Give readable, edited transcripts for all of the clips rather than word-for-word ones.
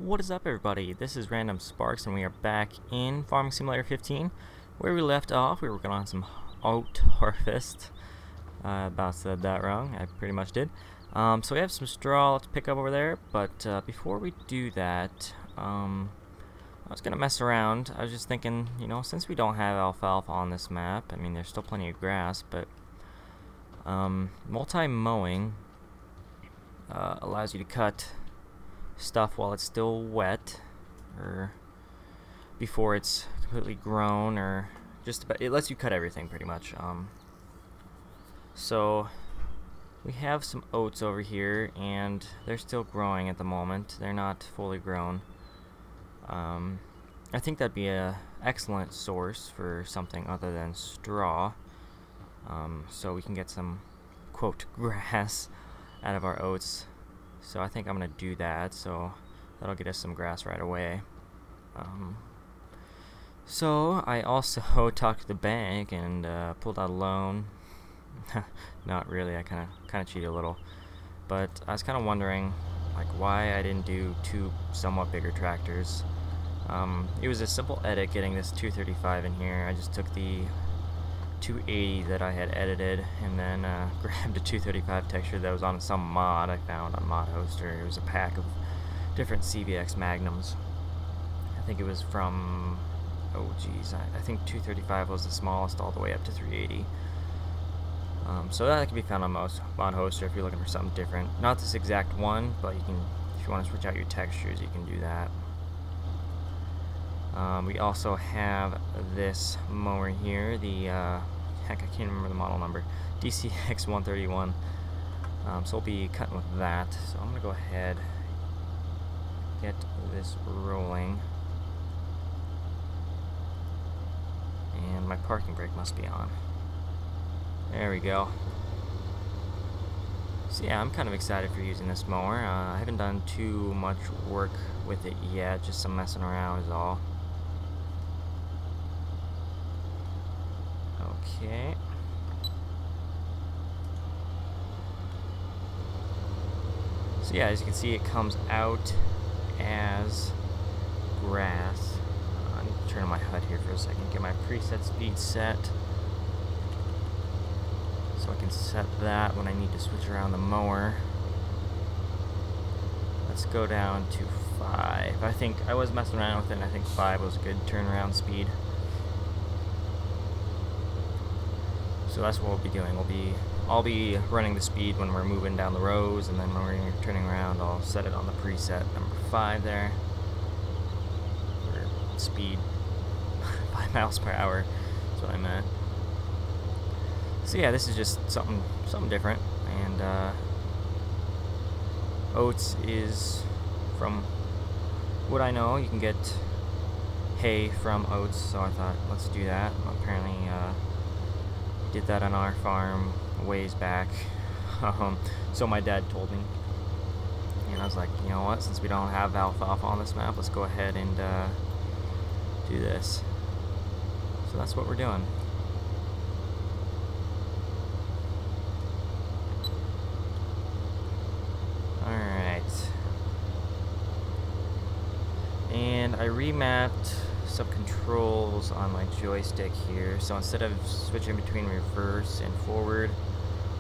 What is up, everybody? This is Random Sparks, and we are back in Farming Simulator 15. Where we left off, we were working on some oat harvest. About said that wrong. I pretty much did. So we have some straw to pick up over there, but before we do that, I was gonna mess around. I was just thinking, you know, since we don't have alfalfa on this map, I mean, there's still plenty of grass, but multi-mowing allows you to cut stuff while it's still wet, or before it's completely grown, or just about, it lets you cut everything pretty much. So we have some oats over here, and they're still growing at the moment. They're not fully grown. I think that'd be a excellent source for something other than straw, so we can get some quote grass out of our oats. So I think I'm gonna do that, so that'll get us some grass right away. So I also talked to the bank and pulled out a loan. Not really, I kind of cheated a little, but I was kind of wondering like why I didn't do two somewhat bigger tractors. It was a simple edit getting this 235 in here. I just took the 280 that I had edited and then grabbed a 235 texture that was on some mod I found on Mod Hoster. It was a pack of different CVX Magnums. I think it was from, oh geez, I think 235 was the smallest all the way up to 380. So that can be found on most Mod Hoster if you're looking for something different. Not this exact one, but you can, if you want to switch out your textures, you can do that. We also have this mower here, the heck, I can't remember the model number, DCX 131. So we'll be cutting with that. So I'm gonna go ahead, get this rolling, and my parking brake must be on. There we go. So yeah, I'm kind of excited for using this mower. I haven't done too much work with it yet, just some messing around is all. Okay. So yeah, as you can see, it comes out as grass. I need to turn on my HUD here for a second, get my preset speed set, so I can set that when I need to switch around the mower. Let's go down to 5. I think I was messing around with it, and I think 5 was a good turnaround speed. So that's what we'll be doing. I'll be running the speed when we're moving down the rows, and then when we're turning around, I'll set it on the preset number 5 there. For speed, 5 miles per hour. That's what I meant. So yeah, this is just something different, and oats is, from what I know, you can get hay from oats. So I thought, let's do that. Apparently, did that on our farm a ways back. So my dad told me, and I was like, you know what, since we don't have alfalfa on this map, let's go ahead and do this. So that's what we're doing. Alright, and I remapped some controls on my joystick here, so instead of switching between reverse and forward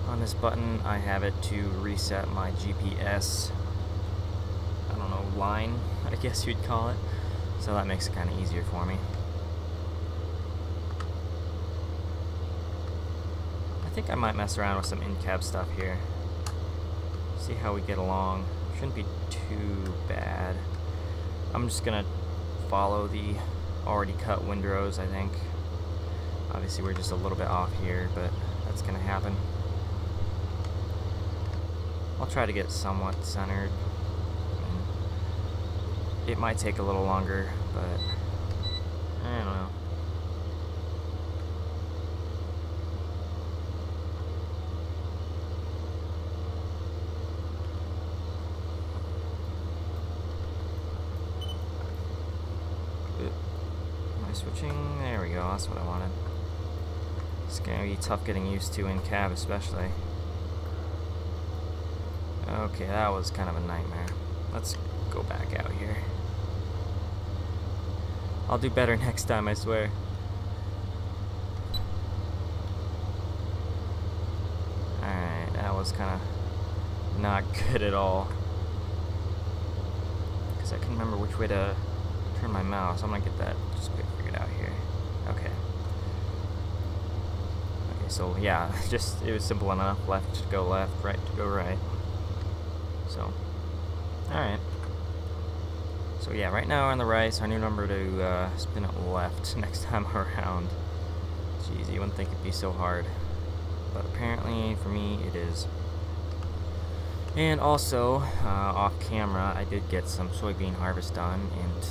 on this button, I have it to reset my GPS, I don't know, line, I guess you'd call it, so that makes it kind of easier for me. I think I might mess around with some in-cab stuff here, see how we get along. Shouldn't be too bad. I'm just gonna follow the already cut windrows, I think. Obviously we're just a little bit off here, but that's gonna happen. I'll try to get somewhat centered. It might take a little longer, but I don't know. Switching, there we go, that's what I wanted. It's gonna be tough getting used to in cab, especially. Okay, that was kind of a nightmare. Let's go back out here. I'll do better next time, I swear. Alright, that was kind of not good at all. Because I couldn't remember which way to turn my mouse. I'm going to get that just quick figured out here. Okay. Okay, so yeah, just it was simple enough. Left to go left, right to go right. So, alright. So yeah, right now we're on the right, so I need to remember to spin it left next time around. Jeez, you wouldn't think it'd be so hard. But apparently, for me, it is. And also, off camera, I did get some soybean harvest done, and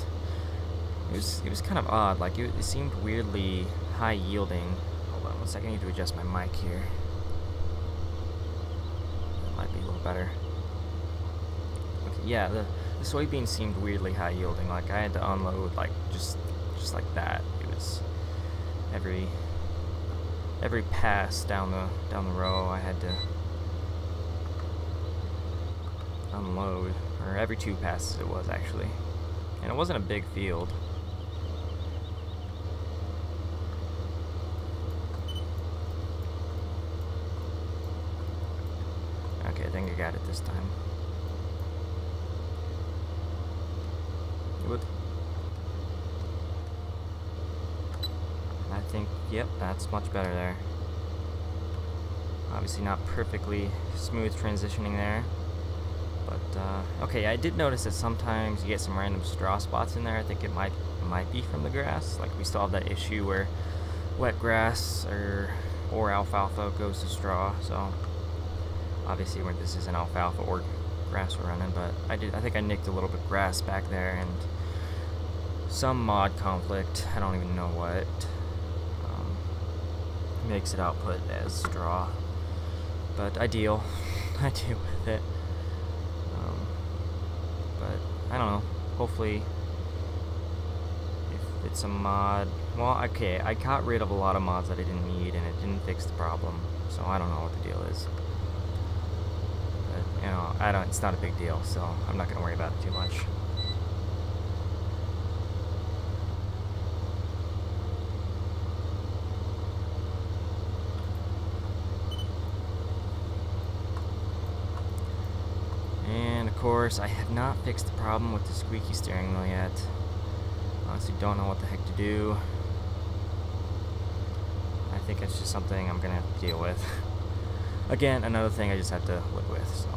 it was kind of odd. Like, it seemed weirdly high yielding. Hold on one second, I need to adjust my mic here. That might be a little better. Okay, yeah, the soybeans seemed weirdly high yielding. Like, I had to unload, like, just like that. It was every pass down the row I had to unload, or every 2 passes it was actually, and it wasn't a big field. Okay, I think I got it this time. Whoop. I think, yep, that's much better there. Obviously not perfectly smooth transitioning there. But, okay, I did notice that sometimes you get some random straw spots in there. I think it might be from the grass. Like, we still have that issue where wet grass or alfalfa goes to straw. So, obviously when this isn't alfalfa or grass we're running, but I think I nicked a little bit of grass back there, and some mod conflict, I don't even know what, makes it output as straw. But I deal with it. But I don't know, hopefully if it's a mod, well, okay, I got rid of a lot of mods that I didn't need, and it didn't fix the problem, so I don't know what the deal is. But, you know, it's not a big deal, so I'm not gonna worry about it too much. Of course, I have not fixed the problem with the squeaky steering wheel yet. Honestly, don't know what the heck to do. I think it's just something I'm gonna have to deal with. Again, another thing I just have to live with. So,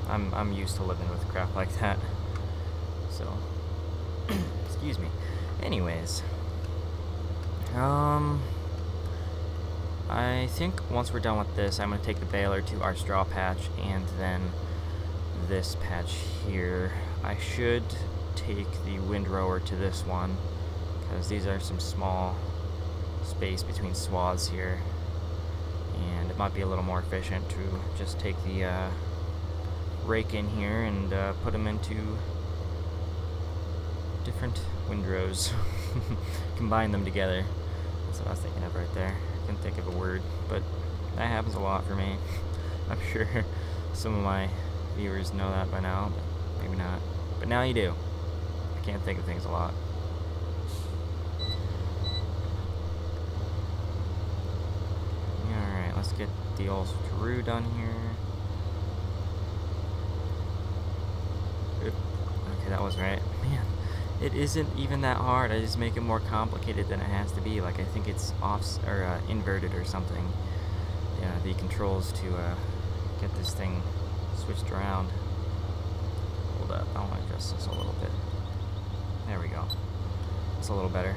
I'm used to living with crap like that. So, excuse me. Anyways, I think once we're done with this, I'm gonna take the baler to our straw patch, and then this patch here. I should take the windrower to this one, because these are some small space between swaths here, and it might be a little more efficient to just take the rake in here and put them into different windrows. Combine them together. That's what I was thinking of right there. I couldn't think of a word, but that happens a lot for me. I'm sure some of my viewers know that by now, but maybe not. But now you do. I can't think of things a lot. Alright, let's get the old screw done here. Oop. Okay, that was right. Man, it isn't even that hard. I just make it more complicated than it has to be. Like, I think it's off or inverted or something. Yeah, the controls to get this thing switched around. Hold up, I want to adjust this a little bit. There we go. It's a little better.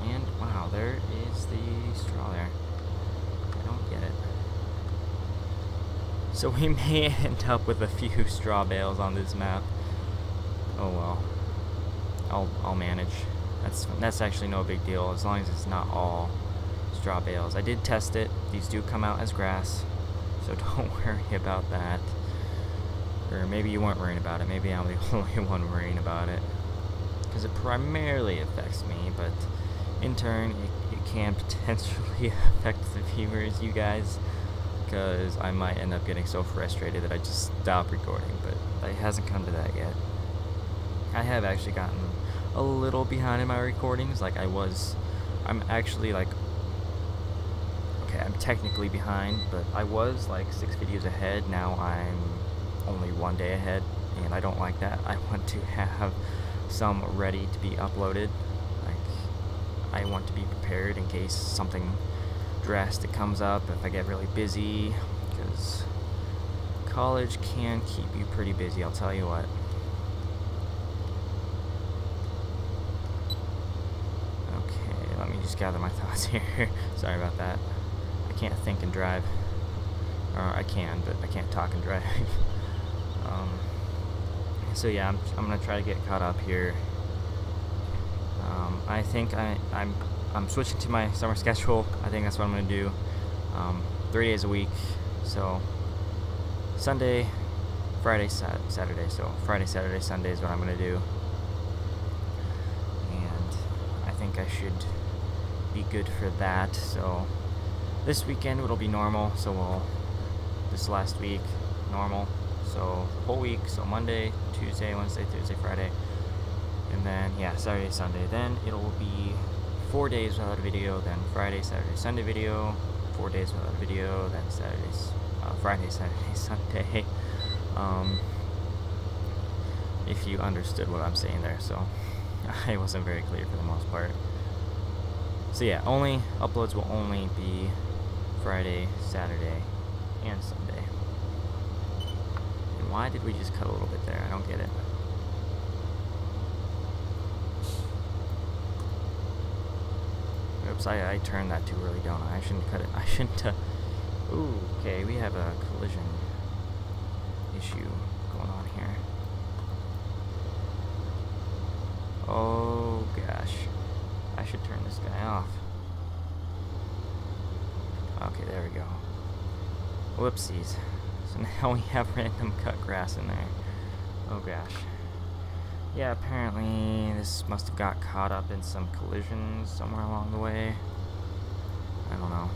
And wow, there is the straw there. I don't get it. So we may end up with a few straw bales on this map. Oh well. I'll manage. That's actually no big deal, as long as it's not all straw bales. I did test it. These do come out as grass, so don't worry about that. Or maybe you weren't worrying about it. Maybe I'm the only one worrying about it, because it primarily affects me, but in turn it can potentially affect the viewers, you guys, because I might end up getting so frustrated that I just stop recording, but it hasn't come to that yet. I have actually gotten a a little behind in my recordings. Like I'm actually like, okay, I'm technically behind, but I was like 6 videos ahead. Now I'm only 1 day ahead, and I don't like that. I want to have some ready to be uploaded. Like, I want to be prepared in case something drastic comes up, if I get really busy, because college can keep you pretty busy, I'll tell you what. Okay, let me just gather my thoughts here. Sorry about that. I can't think and drive. Or I can, but I can't talk and drive. So yeah, I'm gonna try to get caught up here. I think I'm switching to my summer schedule. I think that's what I'm gonna do. 3 days a week. So Sunday, Friday, Saturday. So Friday, Saturday, Sunday is what I'm gonna do. And I think I should be good for that. So this weekend it'll be normal. So this last week normal. So the whole week. So Monday, Tuesday, Wednesday, Thursday, Friday. And then, yeah, Saturday, Sunday. Then it'll be 4 days without a video. Then Friday, Saturday, Sunday video. 4 days without a video. Then Friday, Saturday, Sunday. If you understood what I'm saying there. So I wasn't very clear for the most part. So yeah, uploads will only be Friday, Saturday, and Sunday. And why did we just cut a little bit there? I don't get it. Oops, I turned that too early, don't I? I shouldn't cut it. I shouldn't. Ooh, okay, we have a collision issue going on here. Oh gosh, I should turn this guy off. Okay, there we go. Whoopsies. So now we have random cut grass in there. Oh gosh. Yeah, apparently this must have got caught up in some collisions somewhere along the way. I don't know.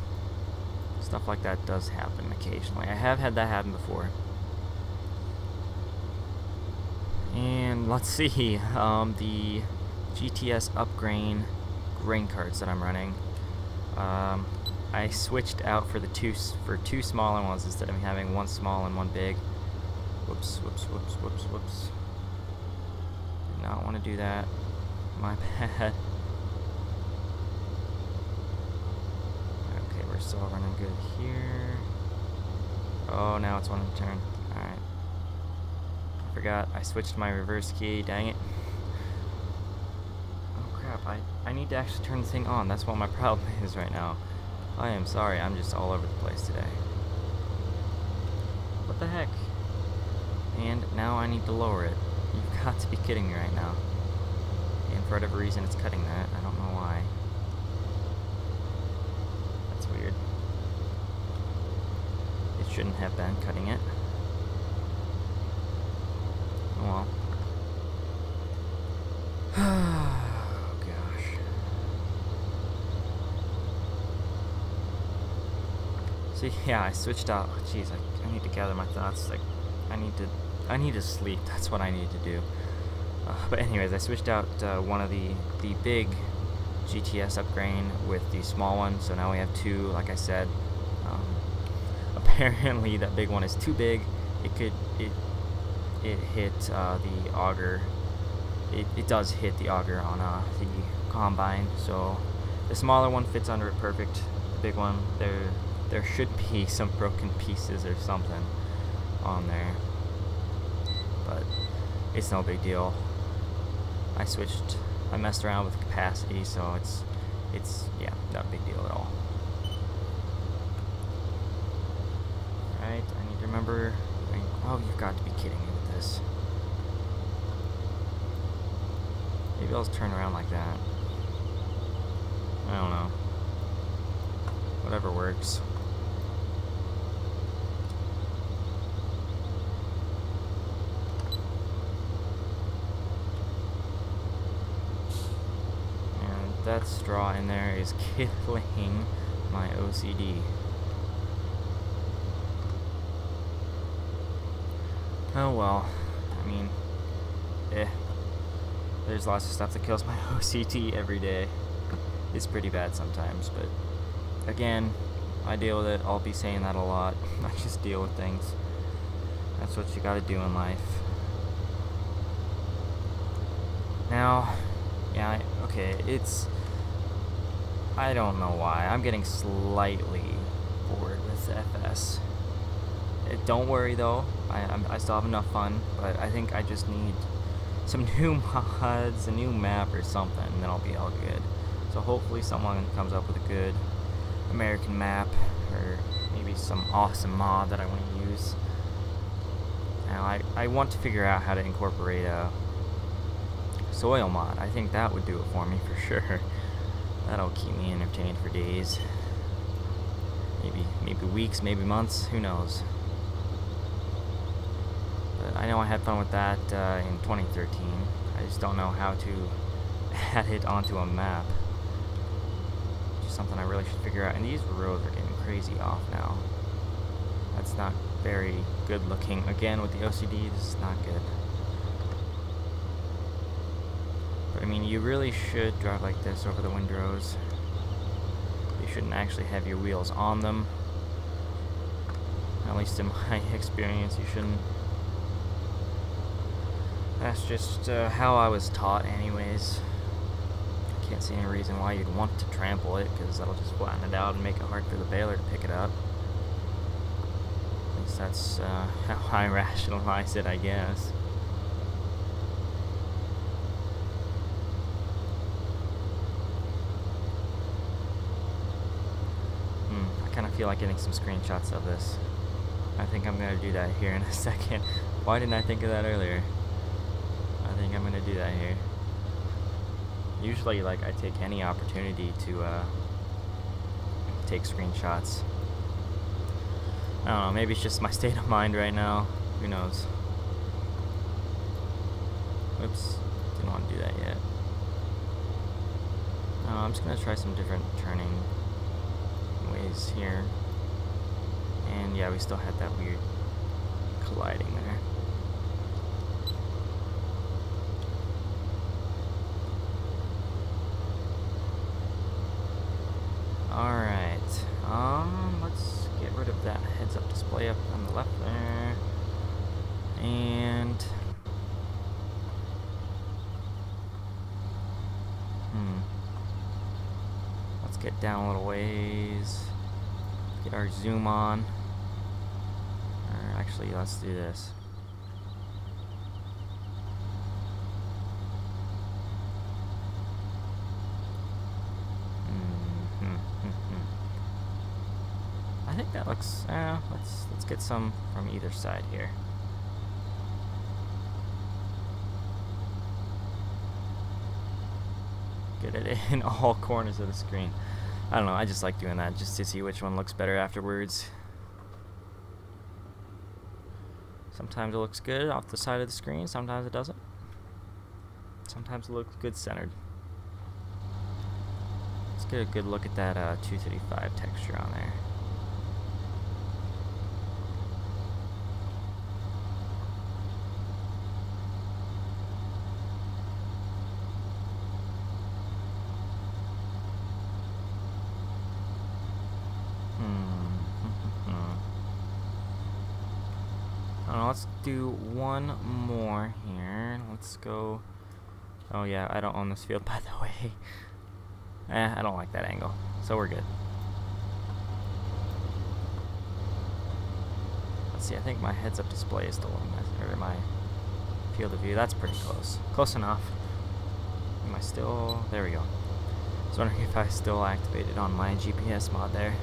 Stuff like that does happen occasionally. I have had that happen before. And let's see, the GTS upgrain grain carts that I'm running. I switched out for two smaller ones instead of having one small and one big. Whoops, whoops, whoops, whoops, whoops. Did not want to do that. My bad. Okay, we're still running good here. Oh, now it's one turn. Alright. I forgot. I switched my reverse key. Dang it. Oh, crap. I need to actually turn the thing on. That's what my problem is right now. I am sorry. I'm just all over the place today. What the heck? And now I need to lower it. You've got to be kidding me right now. And for whatever reason it's cutting that. I don't know why. That's weird. It shouldn't have been cutting it. Oh well. Oh gosh. See, yeah, I switched out. Jeez, I need to gather my thoughts. Like, I need to sleep. That's what I need to do. But anyways, I switched out one of the big GTS upgrain with the small one. So now we have two. Like I said, apparently that big one is too big. It hit the auger. It does hit the auger on the combine. So the smaller one fits under it perfect. The big one, there should be some broken pieces or something on there, but it's no big deal. I messed around with the capacity, so it's yeah, not a big deal at all. Alright, I need to remember. Oh, you've got to be kidding me with this. Maybe I'll just turn around like that. I don't know. Whatever works. That straw in there is killing my OCD. Oh well, I mean, there's lots of stuff that kills my OCT every day. It's pretty bad sometimes, but again, I deal with it. I'll be saying that a lot. I just deal with things. That's what you gotta do in life. Now, yeah, okay, I don't know why. I'm getting slightly bored with FS. Don't worry though, I still have enough fun, but I think I just need some new mods, a new map or something, and then I'll be all good. So hopefully someone comes up with a good American map, or maybe some awesome mod that I want to use. Now I want to figure out how to incorporate a soil mod. I think that would do it for me for sure. That'll keep me entertained for days. Maybe weeks, maybe months, who knows. But I know I had fun with that in 2013. I just don't know how to add it onto a map. Just something I really should figure out. And these roads are getting crazy off now. That's not very good looking. Again, with the OCD, this is not good. But I mean, you really should drive like this over the windrows. You shouldn't actually have your wheels on them. At least in my experience, you shouldn't. That's just how I was taught anyways. I can't see any reason why you'd want to trample it, because that'll just flatten it out and make it hard for the baler to pick it up. At least that's how I rationalize it, I guess. I kind of feel like getting some screenshots of this. I think I'm going to do that here in a second. Why didn't I think of that earlier? I think I'm going to do that here. Usually, like, I take any opportunity to take screenshots. I don't know, maybe it's just my state of mind right now. Who knows? Oops, didn't want to do that yet. I'm just going to try some different turning ways here. And yeah, we still had that weird colliding there. Alright, let's get rid of that heads-up display up on the left there. And let's get down a little ways. Get our zoom on. Or actually, let's do this. I think that looks. Let's get some from either side here. Get it in all corners of the screen. I don't know, I just like doing that just to see which one looks better afterwards. Sometimes it looks good off the side of the screen, sometimes it doesn't. Sometimes it looks good centered. Let's get a good look at that 235 texture on there. Let's do one more here. Let's go. Oh yeah, I don't own this field, by the way. I don't like that angle, so we're good. Let's see, I think my heads-up display is still on or my field of view. That's pretty close. Close enough. Am I still? There we go. I was wondering if I still activated on my GPS mod there.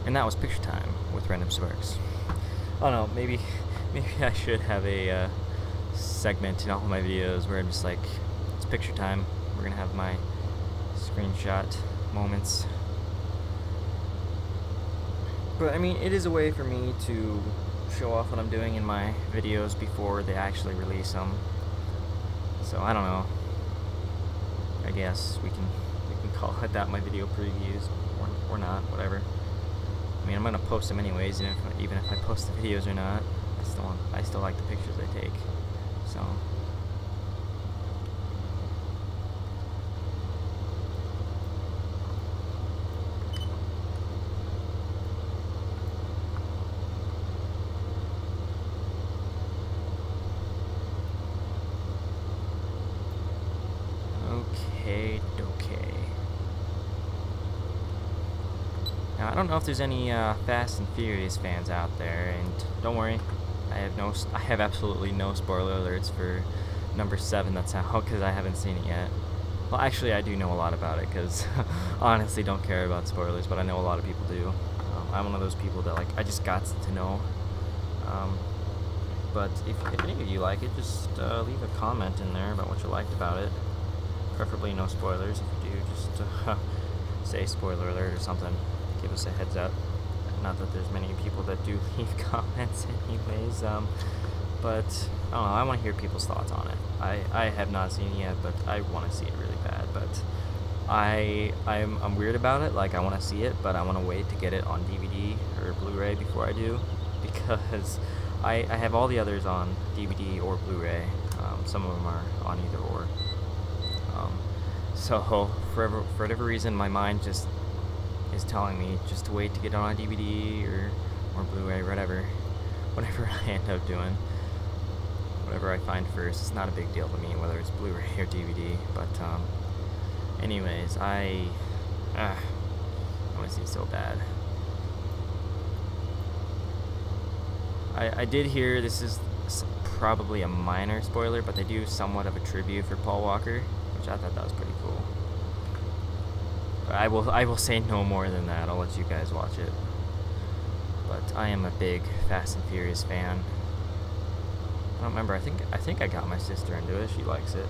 And that was picture time with Random Sparks. I don't know, maybe I should have a segment in all of my videos where I'm just like, it's picture time. We're gonna have my screenshot moments. But I mean, it is a way for me to show off what I'm doing in my videos before they actually release them. So I don't know. I guess we can call it that, my video previews, or not, whatever. I mean, I'm gonna post them anyways, even if I post the videos or not. I still like the pictures I take. So. Okay. Now I don't know if there's any Fast and Furious fans out there, and don't worry, I have absolutely no spoiler alerts for number 7 that's out because I haven't seen it yet. Well, actually, I do know a lot about it because honestly, don't care about spoilers, but I know a lot of people do. I'm one of those people that I just got to know. But if any of you like it, just leave a comment in there about what you liked about it. Preferably no spoilers. If you do, just say spoiler alert or something. Give us a heads up. Not that there's many people that do leave comments anyways. But I don't know. I want to hear people's thoughts on it. I have not seen it yet, but I want to see it really bad. But I'm weird about it. Like, I want to see it, but I want to wait to get it on DVD or Blu-ray before I do, because I have all the others on DVD or Blu-ray. Some of them are on either or. So for whatever reason, my mind just is telling me just to wait to get it on DVD or Blu-ray, whatever I end up doing. Whatever I find first, it's not a big deal to me whether it's Blu-ray or DVD. But anyways, I want to see it so bad. I did hear, this is probably a minor spoiler, but they do somewhat of a tribute for Paul Walker, which I thought that was pretty cool. But I will say no more than that. I'll let you guys watch it. But I am a big Fast and Furious fan. I don't remember. I think I got my sister into it. She likes it.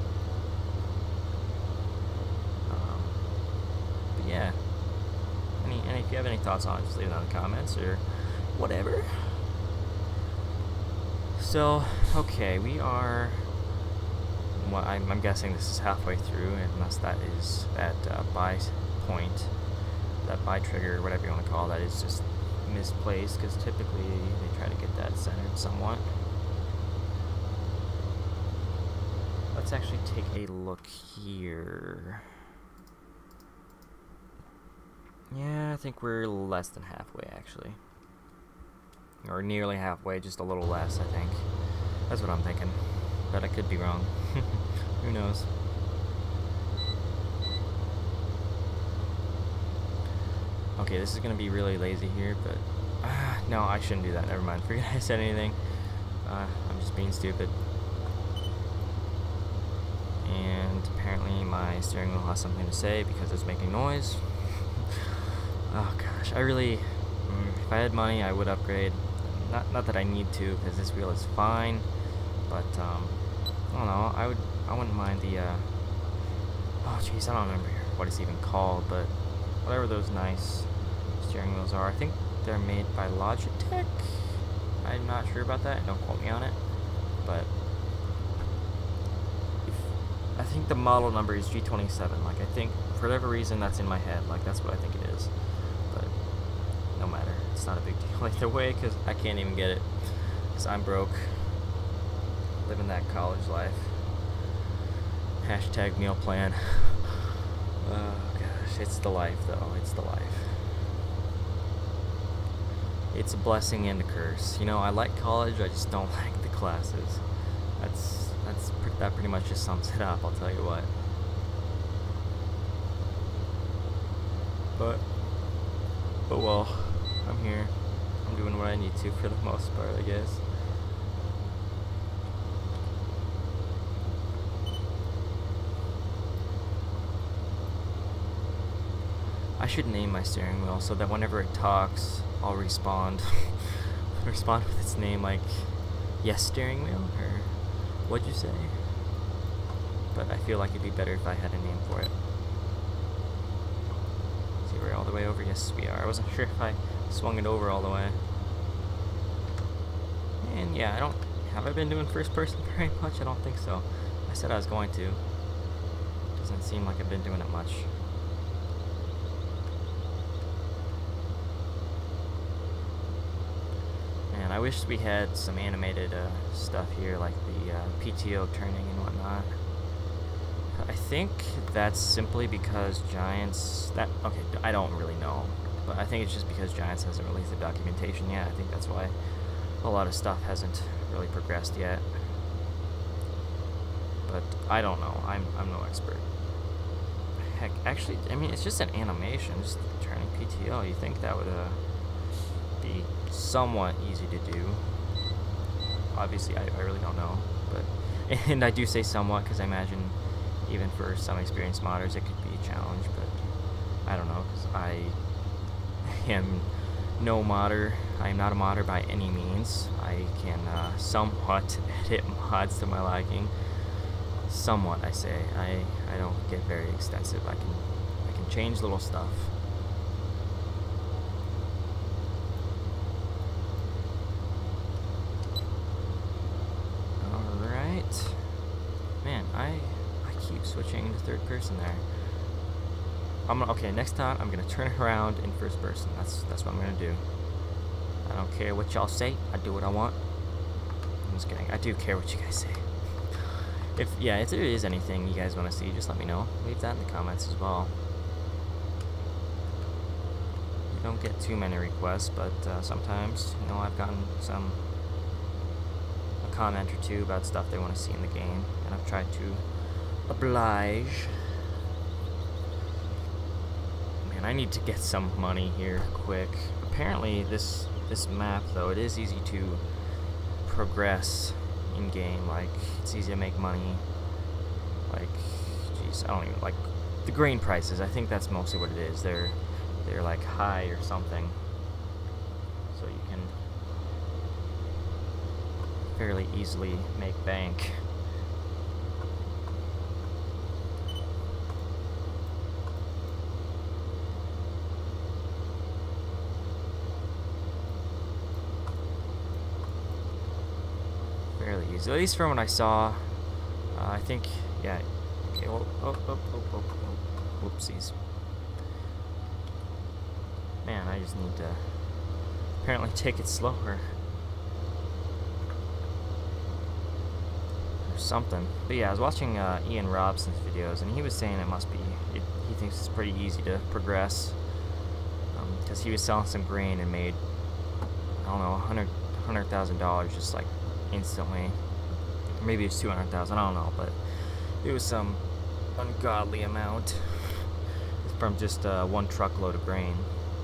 But yeah. If you have any thoughts on it, just leave it in the comments or whatever. So, okay, we are. Well, I'm guessing this is halfway through, unless that is that buy point, that buy trigger, whatever you want to call that, is just misplaced, because typically they try to get that centered somewhat. Let's actually take a look here. Yeah, I think we're less than halfway, actually. Or nearly halfway, just a little less, I think. That's what I'm thinking. But I could be wrong. Who knows? Okay, this is going to be really lazy here, but... no, I shouldn't do that. Never mind. Forget I said anything. I'm just being stupid. And apparently my steering wheel has something to say because it's making noise. Oh gosh, I really... if I had money, I would upgrade. Not that I need to, because this wheel is fine. But, I don't know, I wouldn't mind the, oh jeez, I don't remember what it's even called, but whatever those nice steering wheels are. I think they're made by Logitech. I'm not sure about that, don't quote me on it. But, I think the model number is G27. Like, I think, for whatever reason, that's in my head. Like, that's what I think it is. But, no matter. It's not a big deal either way, because I can't even get it. Because I'm broke. Living that college life. Hashtag meal plan. Oh gosh, it's the life though. It's the life. It's a blessing and a curse. You know, I like college, I just don't like the classes. That pretty much just sums it up, I'll tell you what. But well, I'm here. I'm doing what I need to for the most part, I guess. I should name my steering wheel so that whenever it talks, I'll respond. Respond with its name, like, yes, steering wheel, or what'd you say? But I feel like it'd be better if I had a name for it. See, we're all the way over? Yes, we are. I wasn't sure if I swung it over all the way. And yeah, have I been doing first person very much? I don't think so. I said I was going to. Doesn't seem like I've been doing it much. Man, I wish we had some animated stuff here, like the PTO turning and whatnot. I think that's simply because Giants, okay, I don't really know, but I think it's just because Giants hasn't released the documentation yet. I think that's why a lot of stuff hasn't really progressed yet. But I don't know, I'm no expert. Heck, actually, I mean, it's just an animation, just turning PTO. You think that would be somewhat easy to do. Obviously, I really don't know, but, and I do say somewhat because I imagine even for some experienced modders it could be a challenge, but I don't know, because I am no modder. I am not a modder by any means. I can somewhat edit mods to my liking. Somewhat, I say. I don't get very extensive. I can change little stuff. Alright. Man, I keep switching to third person there. Okay, next time I'm gonna turn it around in first person. That's what I'm gonna do. I don't care what y'all say. I do what I want. I'm just kidding. I do care what you guys say. If there is anything you guys want to see, just let me know. Leave that in the comments as well. You don't get too many requests, but sometimes, you know, I've gotten a comment or two about stuff they want to see in the game, and I've tried to oblige. Man, I need to get some money here quick. Apparently, this map, though, it is easy to progress in game. Like, it's easy to make money. Like, jeez, I don't even, like, the grain prices, I think that's mostly what it is. They're like high or something, so you can fairly easily make bank. Fairly easy, at least from what I saw. I think, yeah. Okay, whoopsies. Man, I just need to apparently take it slower or something. But yeah, I was watching Ian Robson's videos, and he was saying he thinks it's pretty easy to progress, because he was selling some grain and made, I don't know, $100,000 just like instantly. Or maybe it's 200,000, I don't know, but it was some ungodly amount from just one truckload of grain.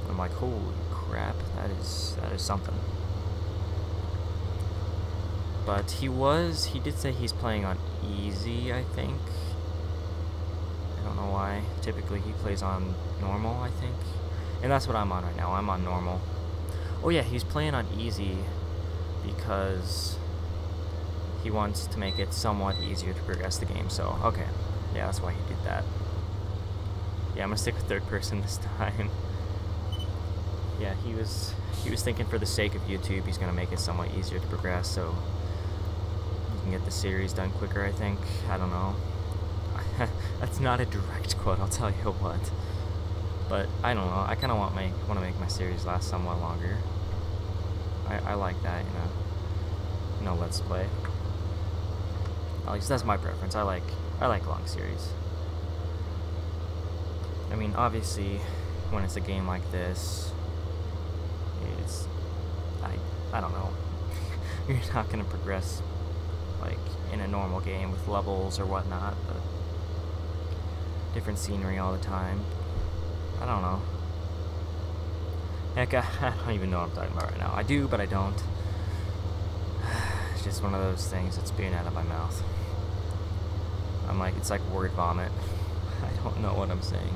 I'm like, holy crap, that is something. But he did say he's playing on easy, I think. I don't know why. Typically he plays on normal, I think. And that's what I'm on right now. I'm on normal. Oh yeah, he's playing on easy because he wants to make it somewhat easier to progress the game. So, okay. Yeah, that's why he did that. Yeah, I'm gonna stick with third person this time. Yeah, he was thinking for the sake of YouTube, he's gonna make it somewhat easier to progress, so you can get the series done quicker, I think. I don't know. That's not a direct quote, I'll tell you what. But I don't know. I kind of want to make my series last somewhat longer. I like that, you know, let's play. At least that's my preference. I like long series. I mean, obviously, when it's a game like this, I don't know. You're not gonna progress like in a normal game with levels or whatnot, but different scenery all the time. I don't know. Heck, I don't even know what I'm talking about right now. I do, but I don't. It's just one of those things that's spewing out of my mouth. I'm like, it's like word vomit. I don't know what I'm saying.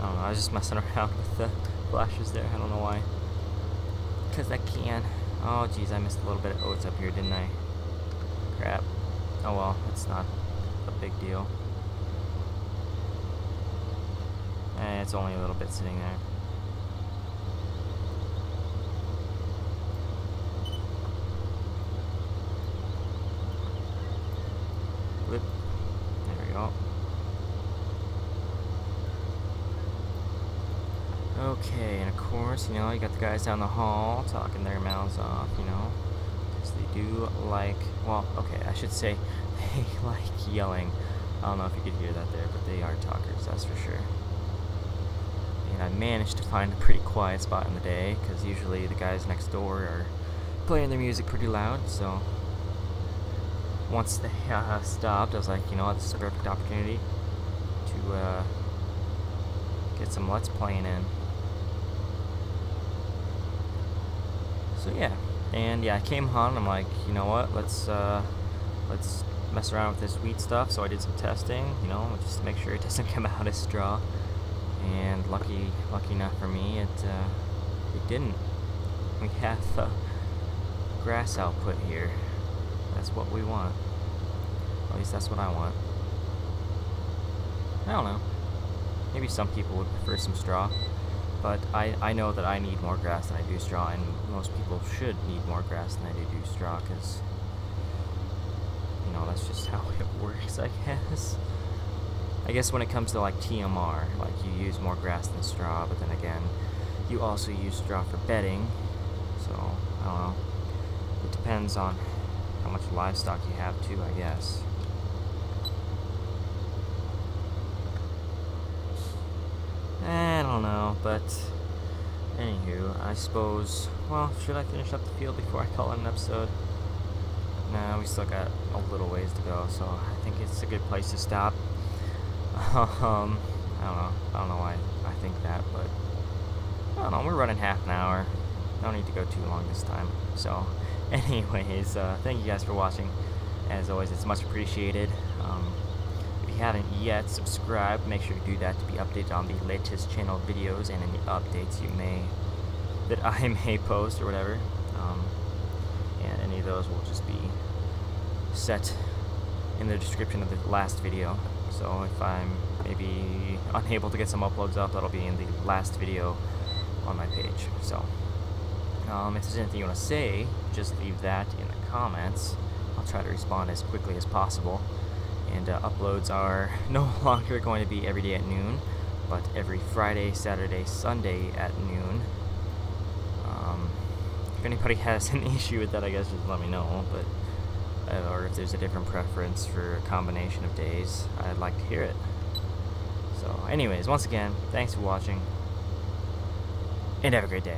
I don't know, I was just messing around with the flashes there. I don't know why. Because I can. Oh, geez, I missed a little bit of oats up here, didn't I? Crap. Oh well, it's not a big deal. It's only a little bit sitting there. Flip. There we go. Okay, and of course, you know, you got the guys down the hall talking their mouths off, you know, because they do like, well, okay, I should say they like yelling. I don't know if you could hear that there, but they are talkers, that's for sure. And I managed to find a pretty quiet spot in the day, because usually the guys next door are playing their music pretty loud, so once they stopped, I was like, you know what, this is a perfect opportunity to get some Let's Playing in. So yeah, and yeah, I came home, I'm like, you know what, let's mess around with this wheat stuff. So I did some testing, you know, just to make sure it doesn't come out as straw. And lucky enough for me, it didn't. We have grass output here. That's what we want. At least that's what I want. I don't know. Maybe some people would prefer some straw, but I know that I need more grass than I do straw, and most people should need more grass than I do straw, because, you know, that's just how it works, I guess. I guess when it comes to like TMR, like you use more grass than straw, but then again, you also use straw for bedding, so I don't know. It depends on how much livestock you have too, I guess. I don't know, but anywho, I suppose, well, should I finish up the field before I call it an episode? Nah, we still got a little ways to go, so I think it's a good place to stop. I don't know why I think that, but I don't know, we're running half an hour. Don't need to go too long this time. So, anyways, thank you guys for watching. As always, it's much appreciated. If you haven't yet subscribed, make sure to do that to be updated on the latest channel videos and any updates that I may post or whatever. And any of those will just be set in the description of the last video. So if I'm maybe unable to get some uploads up, that'll be in the last video on my page. So if there's anything you want to say, just leave that in the comments. I'll try to respond as quickly as possible. And uploads are no longer going to be every day at noon, but every Friday, Saturday, Sunday at noon. If anybody has an issue with that, I guess just let me know. But or if there's a different preference for a combination of days, I'd like to hear it. So anyways, once again, thanks for watching, and have a great day.